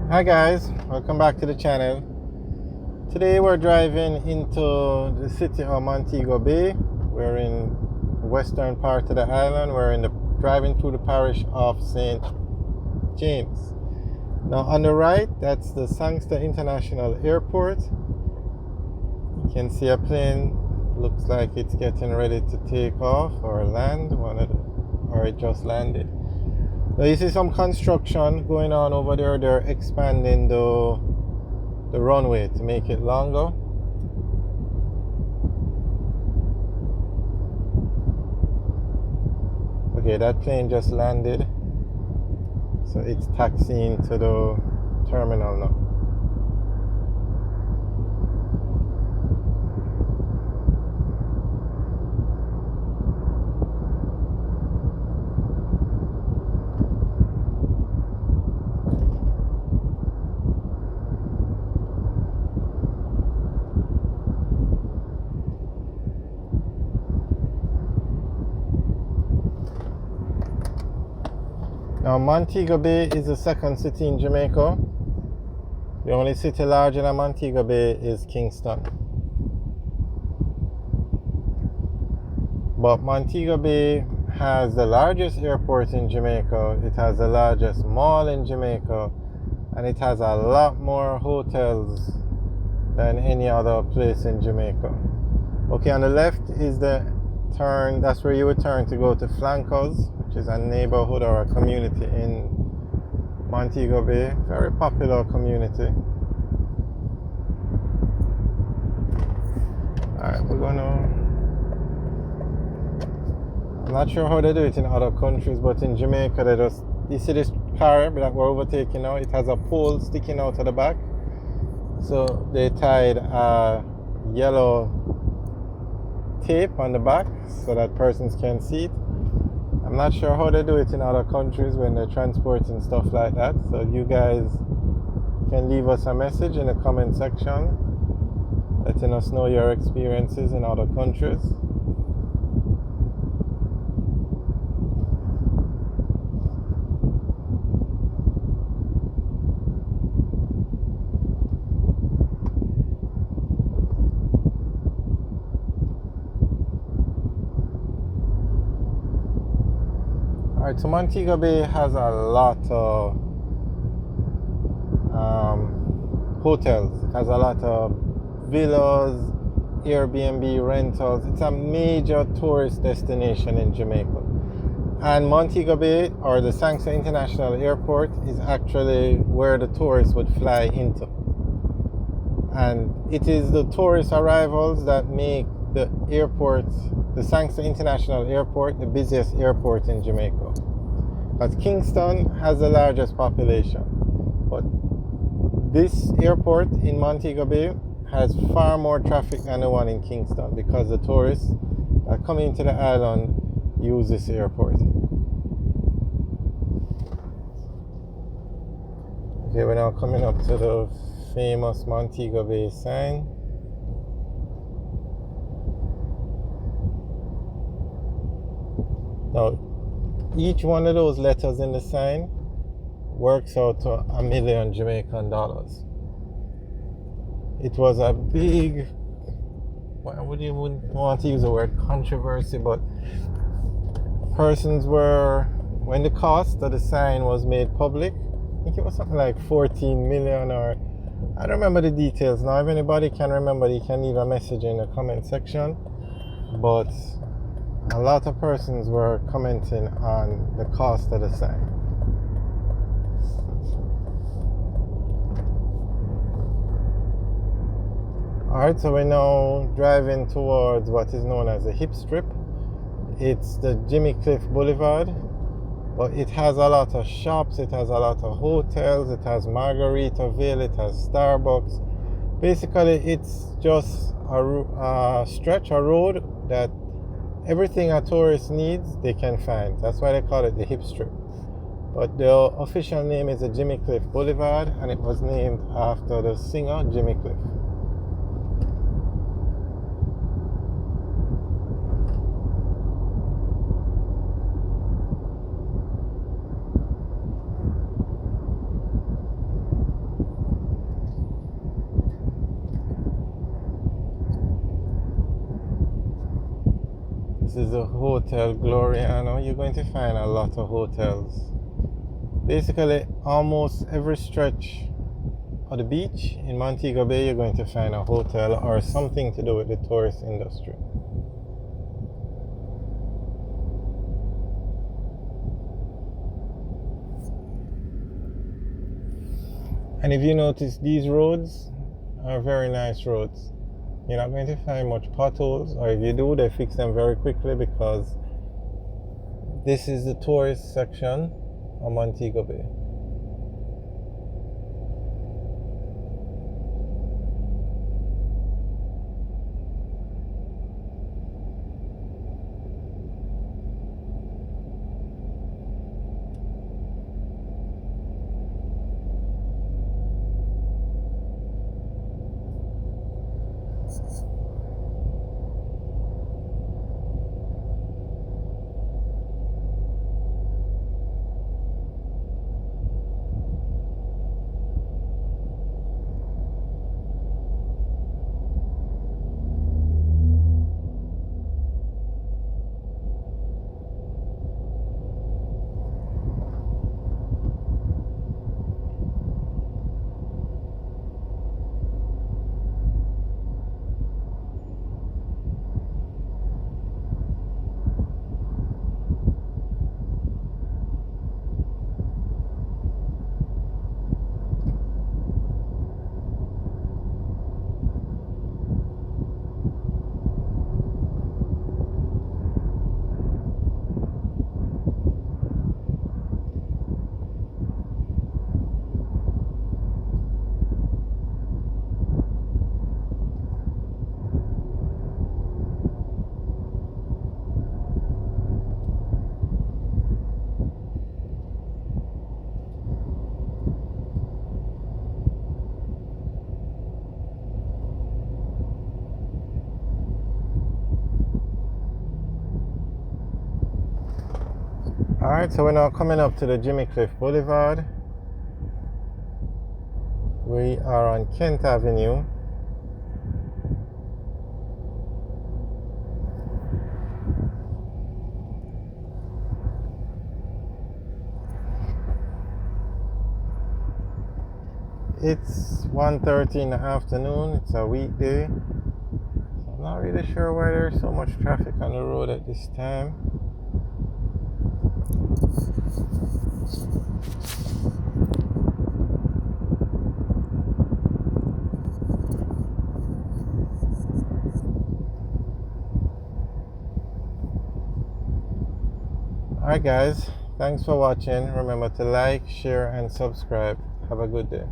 Hi guys, welcome back to the channel. Today we're driving into the city of Montego Bay. We're in the western part of the island. Driving through the parish of St. James. Now on the right, that's the Sangster International Airport. You can see a plane. Looks like it's getting ready to take off or land. Or it just landed. Now you see some construction going on over there. They're expanding the runway to make it longer. Okay, that plane just landed. So it's taxiing to the terminal now. Now Montego Bay is the second city in Jamaica. The only city larger than Montego Bay is Kingston. But Montego Bay has the largest airport in Jamaica, it has the largest mall in Jamaica, and it has a lot more hotels than any other place in Jamaica. Okay, on the left is the turn, that's where you would turn to go to Flankers, which is a neighborhood or a community in Montego Bay. Very popular community. Alright, I'm not sure how they do it in other countries, but in Jamaica you see this car that we're overtaking now, it has a pole sticking out of the back. So they tied a yellow tape on the back so that persons can see it. I'm not sure how they do it in other countries when they're transporting stuff like that. So you guys can leave us a message in the comment section letting us know your experiences in other countries. Alright, so Montego Bay has a lot of hotels. It has a lot of villas, Airbnb rentals. It's a major tourist destination in Jamaica. And Montego Bay, or the Sangster International Airport, is actually where the tourists would fly into. And it is the tourist arrivals that make the airport, the Sangster International Airport, the busiest airport in Jamaica. Because Kingston has the largest population. But this airport in Montego Bay has far more traffic than the one in Kingston because the tourists that come into the island use this airport. Okay, we're now coming up to the famous Montego Bay sign. Now, each one of those letters in the sign works out to $1 million Jamaican dollars. It was a big, I wouldn't want to use the word controversy, but when the cost of the sign was made public, I think it was something like 14 million, or I don't remember the details now. If anybody can remember, you can leave a message in the comment section. But a lot of persons were commenting on the cost of the sign. Alright, so we're now driving towards what is known as the Hip Strip. It's the Jimmy Cliff Boulevard, but it has a lot of shops, it has a lot of hotels, it has Margaritaville, it has Starbucks. Basically, it's just a stretch, a road that everything a tourist needs, they can find. That's why they call it the Hip Strip. But the official name is the Jimmy Cliff Boulevard, and it was named after the singer Jimmy Cliff. This is a Hotel Gloriano. You're going to find a lot of hotels. Basically, almost every stretch of the beach in Montego Bay, you're going to find a hotel or something to do with the tourist industry. And if you notice, these roads are very nice roads. You're not going to find much potholes, or if you do, they fix them very quickly, because this is the tourist section of Montego Bay. Alright, so we're now coming up to the Jimmy Cliff Boulevard. We are on Kent Avenue. It's 1:30 in the afternoon. It's a weekday. So I'm not really sure why there's so much traffic on the road at this time. Alright guys, thanks for watching. Remember to like, share and subscribe. Have a good day.